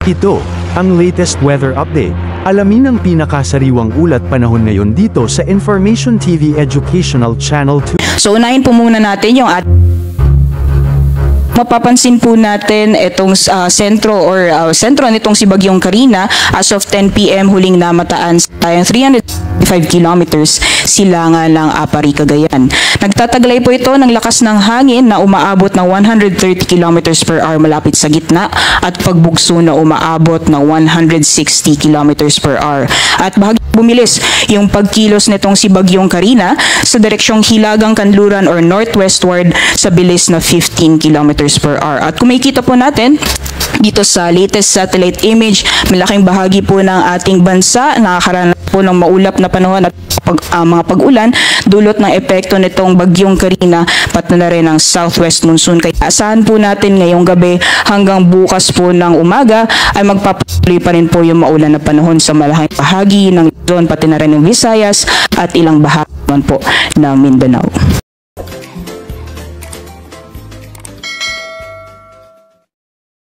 Ito, ang latest weather update. Alamin ang pinakasariwang ulat panahon ngayon dito sa Information TV Educational Channel 2. So unahin po muna natin yung mapapansin po natin itong sentro nitong si Bagyong Carina. As of 10 PM huling namataan tayong 305 kilometers silangan ng Apari, Cagayan. Nagtataglay po ito ng lakas ng hangin na umaabot ng 130 kilometers per hour malapit sa gitna at pagbugso na umaabot ng 160 kilometers per hour. At bahagi bumilis yung pagkilos nitong si Bagyong Carina sa direksyong Hilagang Kanluran or northwestward sa bilis na 15 kilometers per hour. At kung makikita po natin dito sa latest satellite image, malaking bahagi po ng ating bansa nakakaranas po ng maulap na panahon at mga pag-ulan dulot ng epekto nitong Bagyong Carina pati na rin ang southwest monsoon. Kaya asahan po natin ngayong gabi hanggang bukas po ng umaga ay magpapatuloy pa rin po yung maulan na panahon sa malaking bahagi ng Luzon pati na rin ng Visayas at ilang bahagi po ng Mindanao.